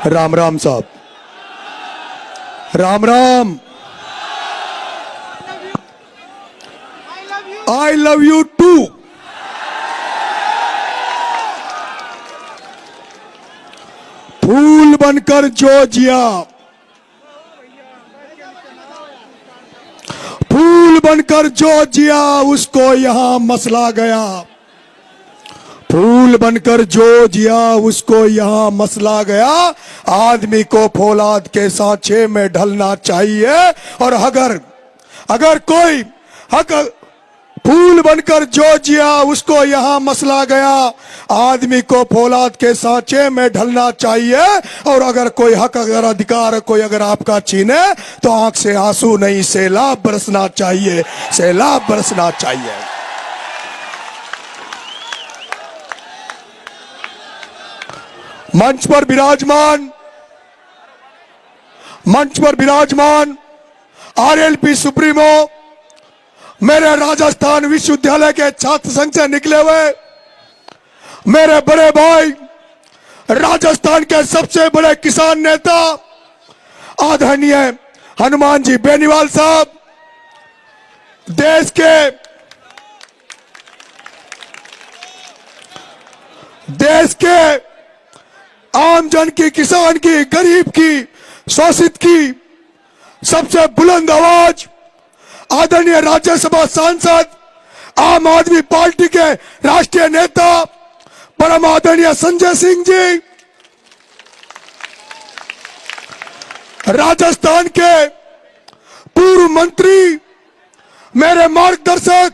राम राम साहब, Ram Ram. I love you too. फूल बनकर जो जिया, फूल बनकर जो जिया उसको यहां मसला गया। फूल बनकर जो जिया उसको यहां मसला गया। आदमी को फौलाद के सांचे में ढलना चाहिए। और अगर कोई फूल बनकर जो जिया उसको यहां मसला गया। आदमी को फौलाद के सांचे में ढलना चाहिए। और अगर कोई हक, अगर अधिकार कोई अगर आपका छीने तो आंख से आंसू नहीं, सैलाब बरसना चाहिए, सैलाब बरसना चाहिए। मंच पर विराजमान आरएलपी सुप्रीमो, मेरे राजस्थान विश्वविद्यालय के छात्र संघ से निकले हुए मेरे बड़े भाई, राजस्थान के सबसे बड़े किसान नेता आदरणीय हनुमान जी बेनीवाल साहब, देश के आम जन की, किसान की, गरीब की, शोषित की सबसे बुलंद आवाज आदरणीय राज्यसभा सांसद, आम आदमी पार्टी के राष्ट्रीय नेता परम आदरणीय संजय सिंह जी, राजस्थान के पूर्व मंत्री, मेरे मार्गदर्शक,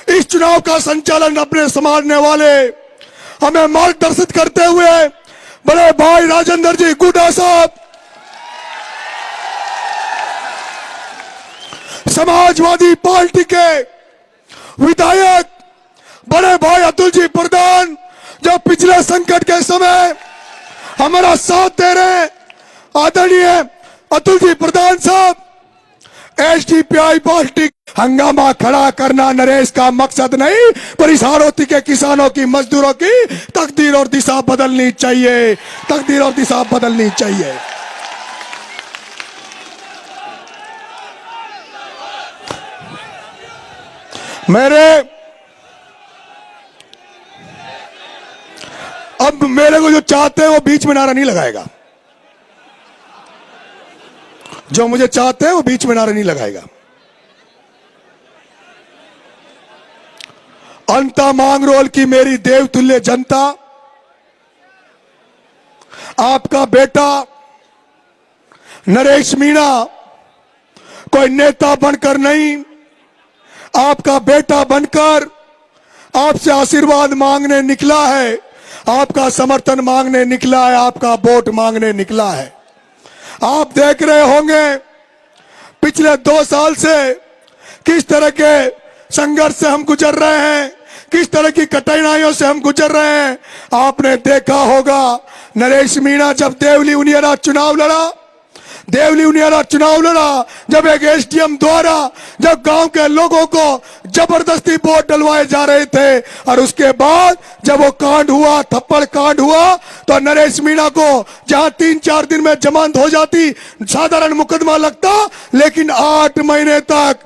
इस चुनाव का संचालन अपने संभालने वाले, हमें मार्गदर्शित करते हुए बड़े भाई राजेंद्र जी गुड्डा साहब, समाजवादी पार्टी के विधायक बड़े भाई अतुल जी प्रधान, जो पिछले संकट के समय हमारा साथ दे रहे आदरणीय अतुल जी प्रधान साहब, एसडीपीआई पार्टी। हंगामा खड़ा करना नरेश का मकसद नहीं, पर इस हाड़ौती के किसानों की, मजदूरों की तकदीर और दिशा बदलनी चाहिए, तकदीर और दिशा बदलनी चाहिए। अब मेरे को जो चाहते हैं वो बीच में नारा नहीं लगाएगा, जो मुझे चाहते हैं वो बीच में नारा नहीं लगाएगा। अंता मांगरोल की मेरी देवतुल्य जनता, आपका बेटा नरेश मीणा कोई नेता बनकर नहीं, आपका बेटा बनकर आपसे आशीर्वाद मांगने निकला है, आपका समर्थन मांगने निकला है, आपका वोट मांगने निकला है। आप देख रहे होंगे पिछले 2 साल से किस तरह के संघर्ष से हम गुजर रहे हैं, किस तरह की कठिनाइयों से हम गुजर रहे हैं। आपने देखा होगा नरेश मीणा जब देवली उनियारा चुनाव लड़ा, जब एक एसडीएम द्वारा जब गांव के लोगों को जबरदस्ती वोट डलवाए जा रहे थे, और उसके बाद जब वो कांड हुआ, थप्पड़ कांड हुआ, तो नरेश मीणा को जहां 3-4 दिन में जमानत हो जाती, साधारण मुकदमा लगता, लेकिन 8 महीने तक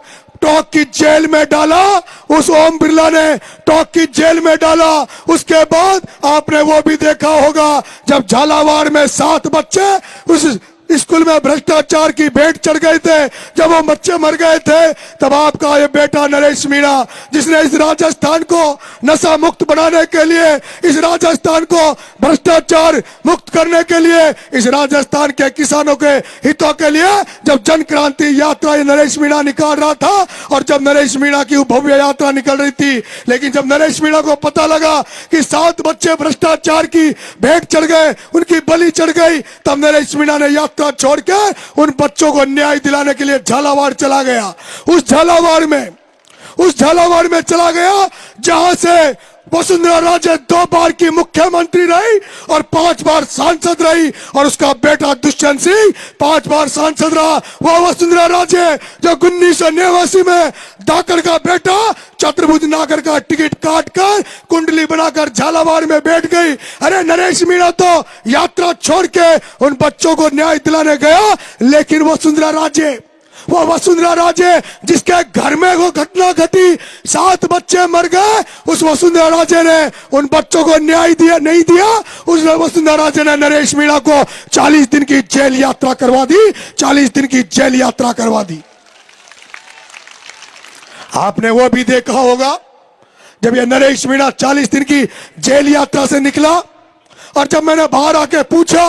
टॉक की जेल में डाला। उस ओम बिरला ने टॉक की जेल में डाला। उसके बाद आपने वो भी देखा होगा जब झालावाड़ में 7 बच्चे उस स्कूल में भ्रष्टाचार की भेंट चढ़ गए थे, जब वो बच्चे मर गए थे, तब आपका ये बेटा नरेश मीणा, जिसने इस राजस्थान को नशा मुक्त बनाने के लिए, इस राजस्थान को भ्रष्टाचार मुक्त करने के लिए, इस राजस्थान के किसानों के हितों के लिए जब जन क्रांति यात्रा नरेश मीणा निकाल रहा था, और जब नरेश मीणा की भव्य यात्रा निकल रही थी, लेकिन जब नरेश मीणा को पता लगा कि 7 बच्चे भ्रष्टाचार की भेंट चढ़ गए, उनकी बलि चढ़ गई, तब नरेश मीणा ने यात्रा छोड़ के उन बच्चों को न्याय दिलाने के लिए झालावाड़ चला गया। उस झालावाड़ में चला गया जहां से वसुंधरा राजे 2 बार की मुख्यमंत्री रही और 5 बार सांसद रही, और उसका बेटा दुष्यंत सिंह 5 बार सांसद रहा। वह वसुंधरा राजे जो 1989 में धाकड़ का बेटा चतुर्भुज नागर का टिकट काटकर कुंडली बनाकर झालावाड़ में बैठ गई। अरे नरेश मीणा तो यात्रा छोड़ के उन बच्चों को न्याय दिलाने गया, लेकिन वसुंधरा राजे, वो वसुंधरा राजे जिसके घर में वो घटना घटी, 7 बच्चे मर गए, उस वसुंधरा राजे ने उन बच्चों को न्याय दिया नहीं दिया। उस वसुंधरा राजे ने नरेश मीणा को 40 दिन की जेल यात्रा करवा दी, 40 दिन की जेल यात्रा करवा दी। आपने वो भी देखा होगा जब ये नरेश मीणा 40 दिन की जेल यात्रा से निकला, और जब मैंने बाहर आके पूछा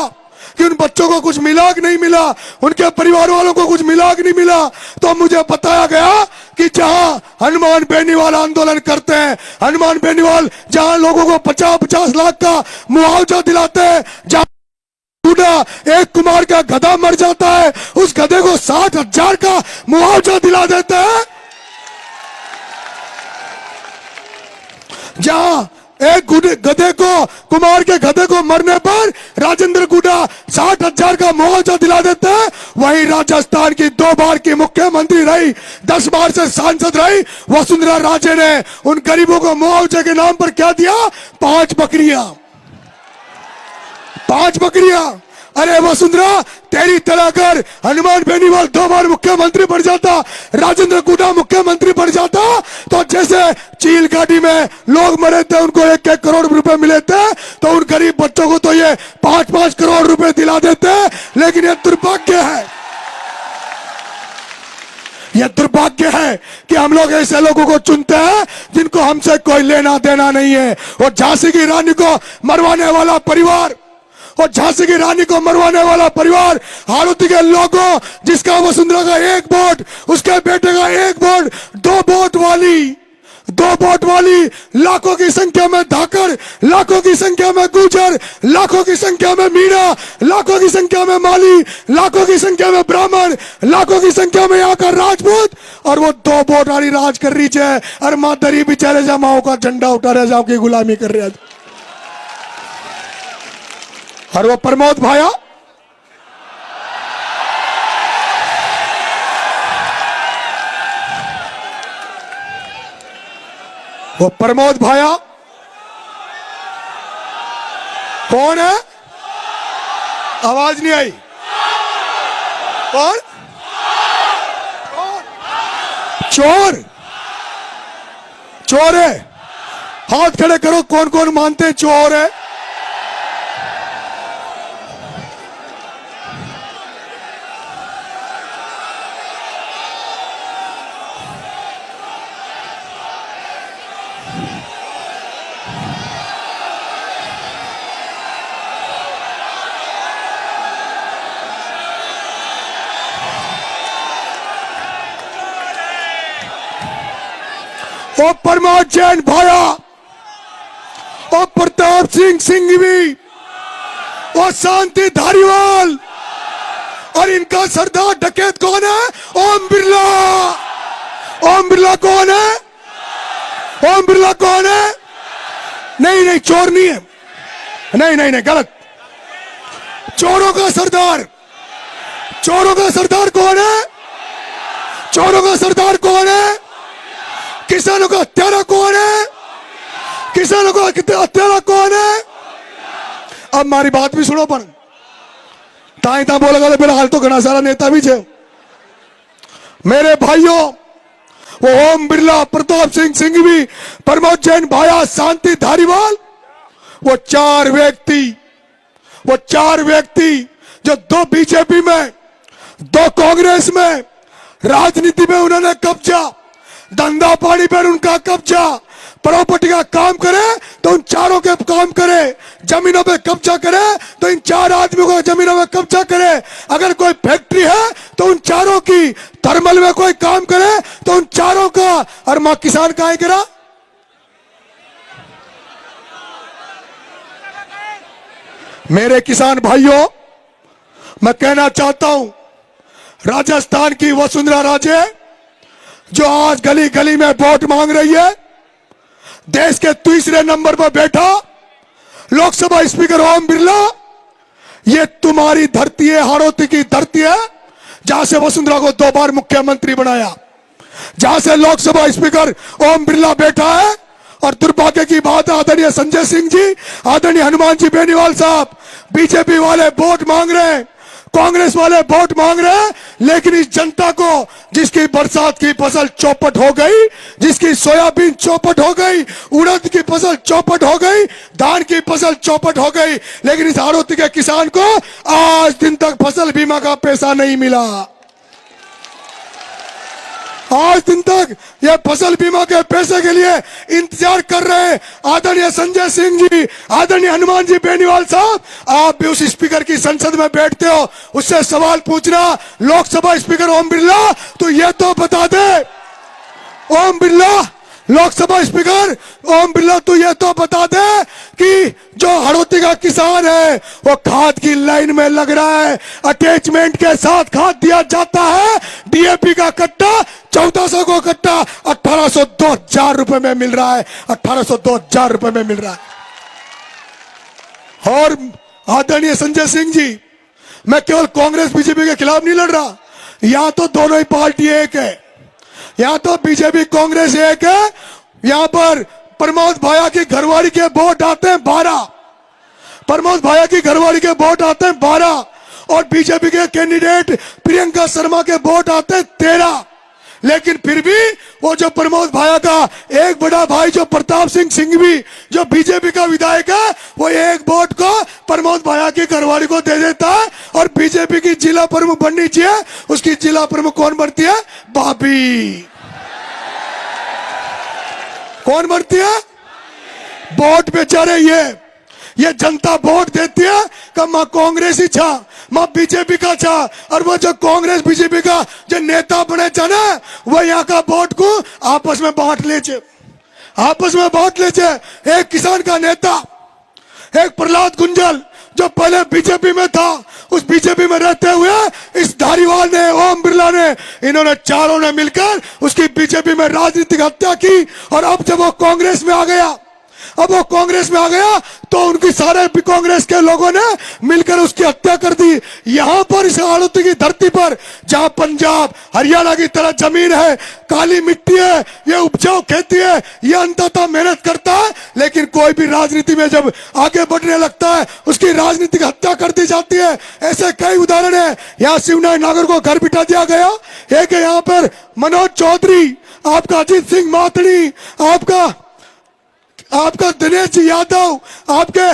कि उन बच्चों को कुछ मिला कि नहीं मिला, उनके परिवार वालों को कुछ मिला कि नहीं मिला, तो मुझे बताया गया कि जहां हनुमान बेनीवाल आंदोलन करते हैं, हनुमान बेनीवाल जहां लोगों को 50-50 लाख का मुआवजा दिलाते हैं, जहां एक कुमार का गधा मर जाता है उस गधे को 60,000 का मुआवजा दिला देते हैं, जहां एक गधे को, कुमार के गधे को मरने पर राजेंद्र गुडा 60,000 का मुआवजा दिला देते हैं, वहीं राजस्थान की 2 बार की मुख्यमंत्री रही, 10 बार से सांसद रही वसुंधरा राजे ने उन गरीबों को मुआवजे के नाम पर क्या दिया? 5 बकरियां, 5 बकरियां। अरे वसुंधरा, तेरी तरह अगर हनुमान बेनीवाल 2 बार मुख्यमंत्री बन जाता, राजेंद्र गुडा मुख्यमंत्री बन जाता, तो जैसे चील गाड़ी में लोग मरे थे उनको 1-1 करोड़ रुपए मिले थे, तो उन गरीब बच्चों को तो ये 5-5 करोड़ रुपए दिला देते। लेकिन ये दुर्भाग्य है, यह दुर्भाग्य है कि हम लोग ऐसे लोगों को चुनते हैं जिनको हमसे कोई लेना देना नहीं है। और झांसी की रानी को मरवाने वाला परिवार, और झांसी की रानी को मरवाने वाला परिवार, हाड़ौती के लोगों जिसका वसुंधरा का 1 वोट, उसके बेटे का 1 वोट, 2 वोट वाली लाखों की संख्या में धाकड़, लाखों की संख्या में गुर्जर, लाखों की संख्या में मीणा, लाखों की संख्या में माली, लाखों की संख्या में ब्राह्मण, लाखों की संख्या में यहाँ का राजपूत, और वो 2 वोट वाली राज कर रही है। और माँ दरी बेचारे जमाओं का झंडा उठा रहे जाओ की गुलामी कर रहे हैं। और वो प्रमोद भाया, वो प्रमोद भाया कौन है? आवाज नहीं आई। कौन? चोर, चोर है। हाथ खड़े करो, कौन कौन मानते हैं चोर है? वो प्रमोद जैन भाया, और प्रताप सिंह सिंघवी, और शांति धारीवाल, और इनका सरदार डकैत कौन है? ओम बिरला। ओम बिरला कौन है? ओम बिरला कौन है? नहीं नहीं, चोर नहीं है, नहीं नहीं नहीं, गलत। चोरों का सरदार, चोरों का सरदार कौन है? चोरों का सरदार कौन है? किसानों का हत्यारा कौन है? किसानों का हत्यारा कौन है? अब हमारी बात भी सुनो, पर ताई ता बोलेगा तो फिलहाल तो घना सारा नेता भी है। मेरे भाइयों, वो ओम बिरला, प्रताप सिंह सिंघवी, प्रमोद जैन भाया, शांति धारीवाल, वो 4 व्यक्ति जो 2 बीजेपी में, 2 कांग्रेस में, राजनीति में उन्होंने कब्जा, धंधा पानी पर उनका कब्जा, प्रॉपर्टी का काम करे तो उन चारों के काम करे, जमीनों पे कब्जा करे तो इन 4 आदमियों को जमीनों में कब्जा करे। अगर कोई फैक्ट्री है तो उन चारों की, थर्मल में कोई काम करे तो उन चारों का। और मां किसान का है गिरा। मेरे किसान भाइयों, मैं कहना चाहता हूं, राजस्थान की वसुंधरा राजे जो आज गली गली में वोट मांग रही है, देश के तीसरे नंबर पर बैठा लोकसभा स्पीकर ओम बिरला, ये तुम्हारी धरती है, हाड़ौती की धरती है, जहां से वसुंधरा को 2 बार मुख्यमंत्री बनाया, जहां से लोकसभा स्पीकर ओम बिरला बैठा है। और दुर्भाग्य की बात है, आदरणीय संजय सिंह जी, आदरणीय हनुमान जी बेनीवाल साहब, बीजेपी वाले वोट मांग रहे हैं, कांग्रेस वाले वोट मांग रहे हैं, लेकिन इस जनता को जिसकी बरसात की फसल चौपट हो गई, जिसकी सोयाबीन चौपट हो गई, उड़द की फसल चौपट हो गई, धान की फसल चौपट हो गई, लेकिन इस हाड़ौती के किसान को आज दिन तक फसल बीमा का पैसा नहीं मिला। आज दिन तक ये फसल बीमा के पैसे के लिए इंतजार कर रहे हैं। आदरणीय संजय सिंह जी, आदरणीय हनुमान जी बेनीवाल साहब, आप भी उस स्पीकर की संसद में बैठते हो, उससे सवाल पूछना, लोकसभा स्पीकर ओम बिरला, तो ये तो बता दे, ओम बिरला, लोकसभा स्पीकर ओम बिरला, तू ये तो बता दे कि जो हाड़ौती का किसान है वो खाद की लाइन में लग रहा है, अटैचमेंट के साथ खाद दिया जाता है, डीएपी का कट्टा 1400 को कट्टा 1800 2000 रुपए में मिल रहा है, 1800 2000 रुपए में मिल रहा है। और आदरणीय संजय सिंह जी, मैं केवल कांग्रेस बीजेपी के खिलाफ नहीं लड़ रहा, यहां तो दोनों ही पार्टी एक है, यहां तो बीजेपी कांग्रेस एक है। यहां पर प्रमोद भाया की घरवाली के वोट आते हैं 12, प्रमोद भाया की घरवाली के वोट आते हैं 12, और बीजेपी के कैंडिडेट प्रियंका शर्मा के वोट आते हैं 13। लेकिन फिर भी वो जो प्रमोद भाया का एक बड़ा भाई जो प्रताप सिंह सिंघवी, जो बीजेपी का विधायक है, वो एक वोट को प्रमोद भाया की घरवाली को दे देता है, और बीजेपी की जिला प्रमुख बननी चाहिए, उसकी जिला प्रमुख कौन बनती है? भाभी। कौन बनती है? वोट बेचारे ये जनता वोट देती है कि मां कांग्रेस ही छा, मां बीजेपी का छा, और वो जो कांग्रेस बीजेपी का जो नेता बने छा ना, वो यहाँ का वोट को आपस में बांट ले छे, आपस में बांट ले छे। एक किसान का नेता, एक प्रहलाद गुंजल, जो पहले बीजेपी में था, उस बीजेपी में रहते हुए इस धारीवाल ने, ओम बिरला ने, इन्होंने चारों ने मिलकर उसकी बीजेपी में राजनीतिक हत्या की। और अब जब वो कांग्रेस में आ गया, अब वो कांग्रेस में आ गया, तो उनकी सारे कांग्रेस के लोगों ने मिलकर उसकी हत्या कर दी। यहां पर इस हाड़ौती की धरती पर, जहां पंजाब हरियाणा की तरह जमीन है, काली मिट्टी है, ये उपजाऊ खेती है, ये अंततः मेहनत करता है, लेकिन कोई भी राजनीति में जब आगे बढ़ने लगता है, उसकी राजनीतिक हत्या कर दी जाती है। ऐसे कई उदाहरण है। यहाँ शिवनारायण नागर को घर बिठा दिया गया, एक है यहाँ पर मनोज चौधरी, आपका अजीत सिंह माथड़ी, आपका दिनेश जी यादव, आपके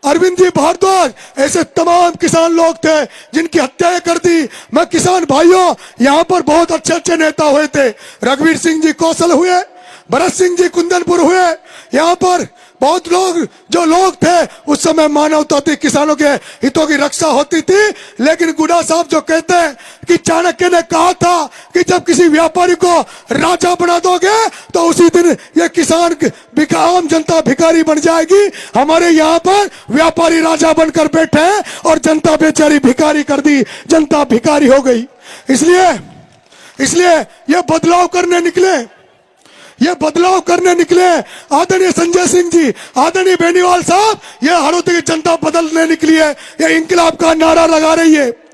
अरविंद जी भारद्वाज, ऐसे तमाम किसान लोग थे जिनकी हत्याएं कर दी। मैं किसान भाइयों, यहाँ पर बहुत अच्छे अच्छे नेता हुए थे, रघुवीर सिंह जी कौशल हुए, भरत सिंह जी कुंदनपुर हुए, यहाँ पर बहुत लोग थे उस समय मानवता थी, किसानों के हितों की रक्षा होती थी। लेकिन गुडा साहब जो कहते हैं कि चाणक्य ने कहा था कि जब किसी व्यापारी को राजा बना दोगे तो उसी दिन ये किसान आम जनता भिखारी बन जाएगी। हमारे यहाँ पर व्यापारी राजा बनकर बैठे हैं और जनता बेचारी भिखारी कर दी, जनता भिखारी हो गई। इसलिए ये बदलाव करने निकले आदरणीय संजय सिंह जी, आदरणीय बेनीवाल साहब, ये हाड़ौती की जनता बदलने निकली है, ये इंकलाब का नारा लगा रही है।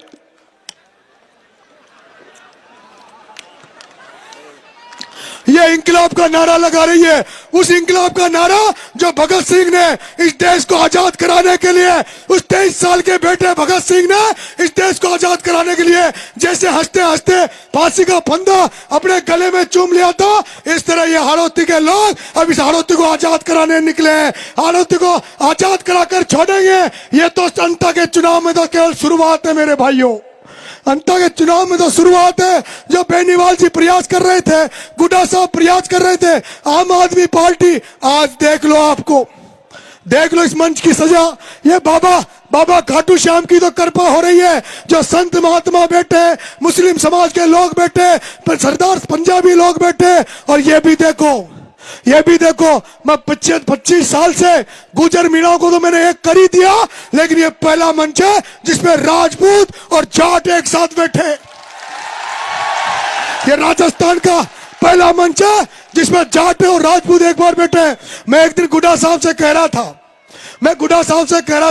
ये इंकलाब का नारा लगा रही है, उस इंकलाब का नारा जो भगत सिंह ने इस देश को आजाद कराने के लिए, उस 23 साल के बेटे भगत सिंह ने इस देश को आजाद कराने के लिए जैसे हंसते हंसते फांसी का फंदा अपने गले में चूम लिया था, इस तरह ये हाड़ौती के लोग अब इस हाड़ौती को आजाद कराने निकले हैं। हाड़ौती को आजाद कराकर छोड़ेंगे, ये तो जनता के चुनाव में तो केवल शुरुआत है मेरे भाइयों, अंता के चुनाव में तो शुरुआत है। जो बेनीवाल जी प्रयास कर रहे थे, गुड्डा साहब प्रयास कर रहे थे, आम आदमी पार्टी, आज देख लो, आपको देख लो इस मंच की सजा। ये बाबा खाटू श्याम की तो कृपा हो रही है, जो संत महात्मा बैठे, मुस्लिम समाज के लोग बैठे, सरदार पंजाबी लोग बैठे। और ये भी देखो मैं 25 साल से गुजर मीणा को तो मैंने एक कर ही दिया, लेकिन ये पहला मंच है जिसमें राजपूत और जाट एक साथ बैठे। ये राजस्थान का पहला मंच है जिसमें जाट और राजपूत एक बार बैठे हैं। मैं एक दिन गुड्डा साहब से कह रहा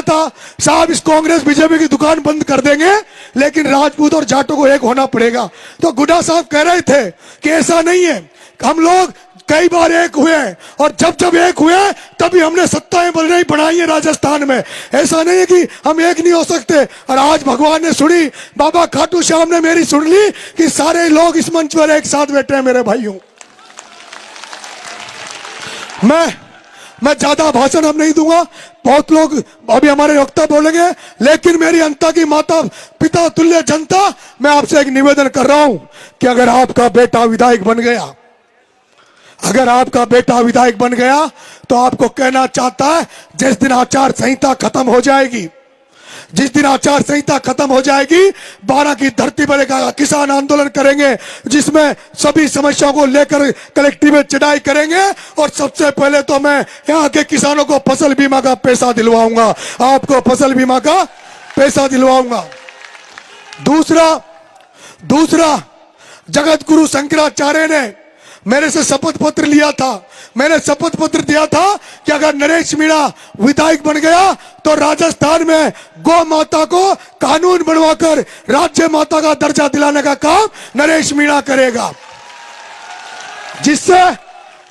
था, साहब इस कांग्रेस बीजेपी की दुकान बंद कर देंगे, लेकिन राजपूत और जाटों को एक होना पड़ेगा। तो गुड्डा साहब कह रहे थे कि ऐसा नहीं है, हम लोग कई बार एक हुए हैं, और जब जब एक हुए तभी हमने सत्ताएं बनाई है राजस्थान में। ऐसा नहीं है कि हम एक नहीं हो सकते। और आज भगवान ने सुनी, बाबा खाटू श्याम ने मेरी सुन ली कि सारे लोग इस मंच पर एक साथ बैठे हैं। मेरे भाइयों, मैं ज्यादा भाषण अब नहीं दूंगा, बहुत लोग अभी हमारे वक्ता बोलेंगे, लेकिन मेरी अंता की माता पिता तुल्य जनता, मैं आपसे एक निवेदन कर रहा हूं कि अगर आपका बेटा विधायक बन गया, तो आपको कहना चाहता है, जिस दिन आचार संहिता खत्म हो जाएगी, 12 की धरती पर एक किसान आंदोलन करेंगे, जिसमें सभी समस्याओं को लेकर कलेक्टिव में चढ़ाई करेंगे। और सबसे पहले तो मैं यहाँ के किसानों को फसल बीमा का पैसा दिलवाऊंगा, आपको फसल बीमा का पैसा दिलवाऊंगा। दूसरा जगत गुरु शंकराचार्य ने मेरे से शपथ पत्र लिया था, मैंने शपथ पत्र दिया था कि अगर नरेश मीणा विधायक बन गया तो राजस्थान में गौ माता को कानून बनवाकर राज्य माता का दर्जा दिलाने का काम नरेश मीणा करेगा,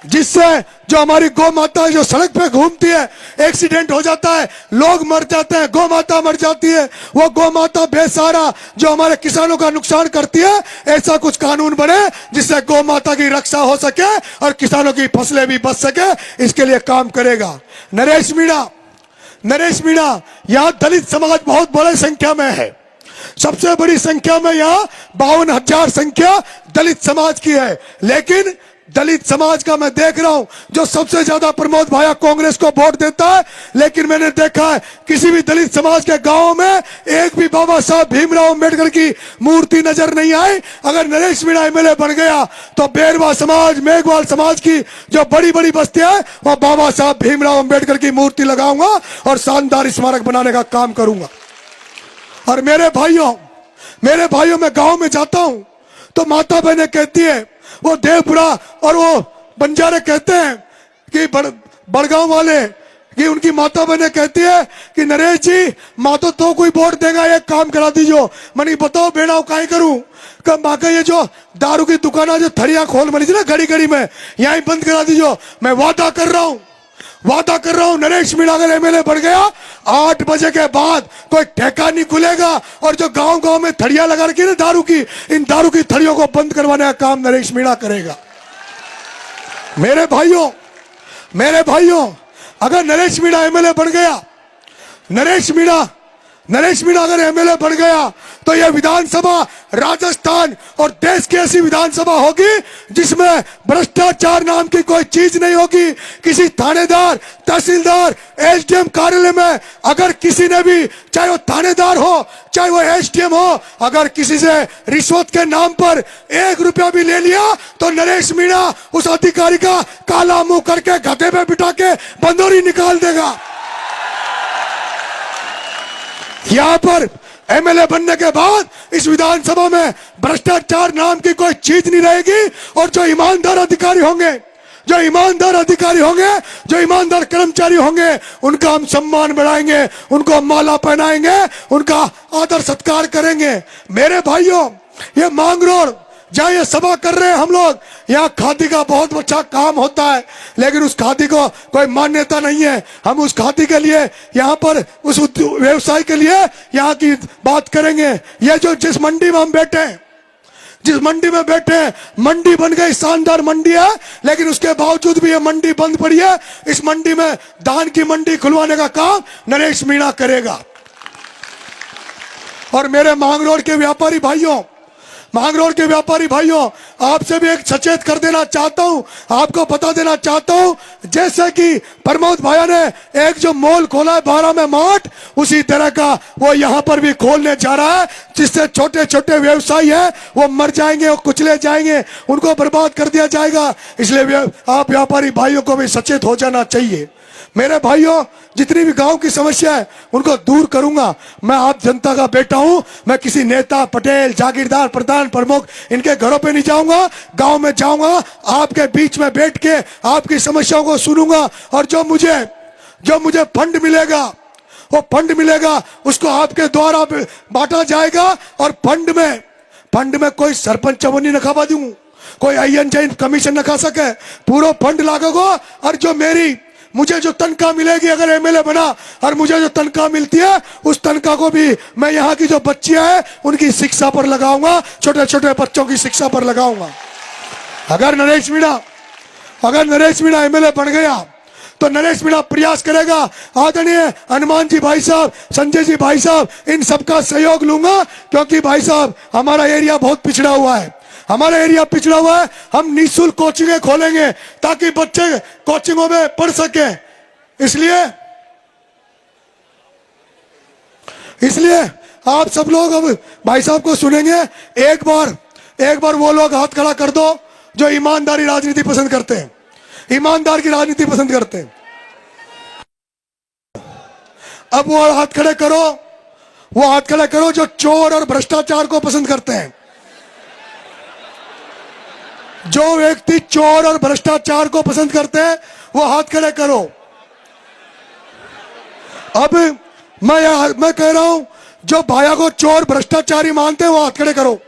जिससे जो हमारी गौ माता जो सड़क पे घूमती है, एक्सीडेंट हो जाता है, लोग मर जाते हैं, गौ माता मर जाती है, वो गौ माता बेसहारा जो हमारे किसानों का नुकसान करती है, ऐसा कुछ कानून बने जिससे गौ माता की रक्षा हो सके और किसानों की फसलें भी बच सके, इसके लिए काम करेगा नरेश मीणा। यहाँ दलित समाज बहुत बड़ी संख्या में है, सबसे बड़ी संख्या में यहाँ 52,000 संख्या दलित समाज की है। लेकिन दलित समाज का मैं देख रहा हूं, जो सबसे ज्यादा प्रमोद भाया कांग्रेस को वोट देता है, लेकिन मैंने देखा है किसी भी दलित समाज के गांव में एक भी बाबा साहब भीमराव अंबेडकर की मूर्ति नजर नहीं आई। अगर नरेश मीणा एमएलए बन गया तो बेरवा समाज, मेघवाल समाज की जो बड़ी बड़ी बस्तियां हैं, वह बाबा साहब भीमराव अंबेडकर की मूर्ति लगाऊंगा और शानदार स्मारक बनाने का काम करूंगा। और मेरे भाइयों, मैं गांव में जाता हूं तो माता बहनें कहती है, वो देवपुरा और वो बंजारे कहते हैं कि बड़गांव वाले कि उनकी माता बहनें कहती है कि नरेश जी माँ तो कोई वोट देगा, एक काम करा दीजिए। मैंने बताओ बेड़ा काहे करूं, कब माँ का ये जो दारू की दुकान जो थड़िया खोल मरी थी ना घड़ी में, यहीं बंद करा दीजिए। मैं वादा कर रहा हूं नरेश मीणा अगर एमएलए बढ़ गया, 8 बजे के बाद कोई ठेका नहीं खुलेगा, और जो गांव में थड़िया लगा रखी ना दारू की, इन दारू की थड़ियों को बंद करवाने का काम नरेश मीणा करेगा। मेरे भाइयों, अगर नरेश मीणा एमएलए बढ़ गया, नरेश मीणा अगर एमएलए बढ़ गया, तो यह विधानसभा राजस्थान और देश की ऐसी विधानसभा होगी जिसमें भ्रष्टाचार नाम की कोई चीज नहीं होगी। किसी थानेदार, तहसीलदार, एसडीएम कार्यालय में अगर किसी ने भी, चाहे वो थानेदार हो चाहे वो एसडीएम हो, अगर किसी से रिश्वत के नाम पर 1 रुपया भी ले लिया, तो नरेश मीणा उस अधिकारी का काला मुंह करके गधे पे बिठा के बंदोरी निकाल देगा। यहाँ पर एमएलए बनने के बाद इस विधानसभा में भ्रष्टाचार नाम की कोई चीज नहीं रहेगी, और जो ईमानदार अधिकारी होंगे, जो ईमानदार कर्मचारी होंगे, उनका हम सम्मान बढ़ाएंगे, उनको माला पहनाएंगे, उनका आदर सत्कार करेंगे। मेरे भाइयों, ये मांग रोड जहाँ ये सभा कर रहे हैं हम लोग, यहाँ खादी का बहुत अच्छा काम होता है, लेकिन उस खादी को कोई मान्यता नहीं है। हम उस खादी के लिए यहाँ पर उस व्यवसाय के लिए यहाँ की बात करेंगे। ये जो जिस मंडी में हम बैठे हैं, मंडी बन गई, शानदार मंडी है, लेकिन उसके बावजूद भी ये मंडी बंद पड़ी है। इस मंडी में धान की मंडी खुलवाने का काम नरेश मीणा करेगा। और मेरे मांग रोड के व्यापारी भाइयों, आपसे भी एक सचेत कर देना चाहता हूं, आपको बता देना चाहता हूं, जैसे कि प्रमोद भाया ने एक जो मॉल खोला है 12 में मार्ट, उसी तरह का वो यहां पर भी खोलने जा रहा है, जिससे छोटे छोटे व्यवसायी हैं वो मर जाएंगे, वो कुचले जाएंगे, उनको बर्बाद कर दिया जाएगा। इसलिए आप व्यापारी भाइयों को भी सचेत हो जाना चाहिए। मेरे भाइयों, जितनी भी गांव की समस्या है उनको दूर करूंगा। मैं आप जनता का बेटा हूं। मैं किसी नेता, पटेल, जागीरदार, प्रधान, प्रमुख इनके घरों पे नहीं जाऊंगा। गांव में जाऊंगा, आपके बीच में बैठ के आपकी समस्याओं को सुनूंगा, और जो मुझे फंड मिलेगा, वो फंड मिलेगा उसको आपके द्वारा बांटा जाएगा। और फंड में कोई सरपंच नहीं नखा दूं, कोई INJ कमीशन न खा सके। पूरा फंड लागेगा, और जो मुझे जो तनख्वाह मिलेगी अगर MLA बना, और मुझे जो तनख्वाह मिलती है उस तनख्वाह को भी मैं यहाँ की जो बच्चियां हैं उनकी शिक्षा पर लगाऊंगा, छोटे छोटे बच्चों की शिक्षा पर लगाऊंगा। अगर नरेश मीणा MLA बन गया तो नरेश मीणा प्रयास करेगा, आदरणीय हनुमान जी भाई साहब, संजय जी भाई साहब, इन सबका सहयोग लूंगा। क्योंकि भाई साहब हमारा एरिया बहुत पिछड़ा हुआ है, हम निःशुल्क कोचिंगें खोलेंगे ताकि बच्चे कोचिंगों में पढ़ सके। इसलिए आप सब लोग अब भाई साहब को सुनेंगे। एक बार वो लोग हाथ खड़ा कर दो जो ईमानदारी राजनीति पसंद करते हैं, ईमानदार की राजनीति पसंद करते हैं। अब वो हाथ खड़े करो जो चोर और भ्रष्टाचार को पसंद करते हैं। जो व्यक्ति चोर और भ्रष्टाचार को पसंद करते हैं वो हाथ खड़े करो। अब मैं कह रहा हूं, जो भाया को चोर भ्रष्टाचारी मानते हैं वो हाथ खड़े करो।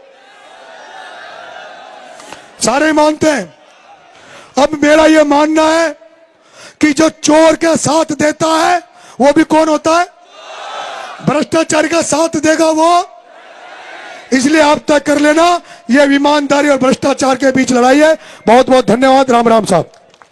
सारे मानते हैं। अब मेरा यह मानना है कि जो चोर के साथ देता है वो भी कौन होता है? भ्रष्टाचारी का साथ देगा वो। इसलिए आप तय कर लेना, यह ईमानदारी और भ्रष्टाचार के बीच लड़ाई है। बहुत बहुत धन्यवाद। राम राम साहब।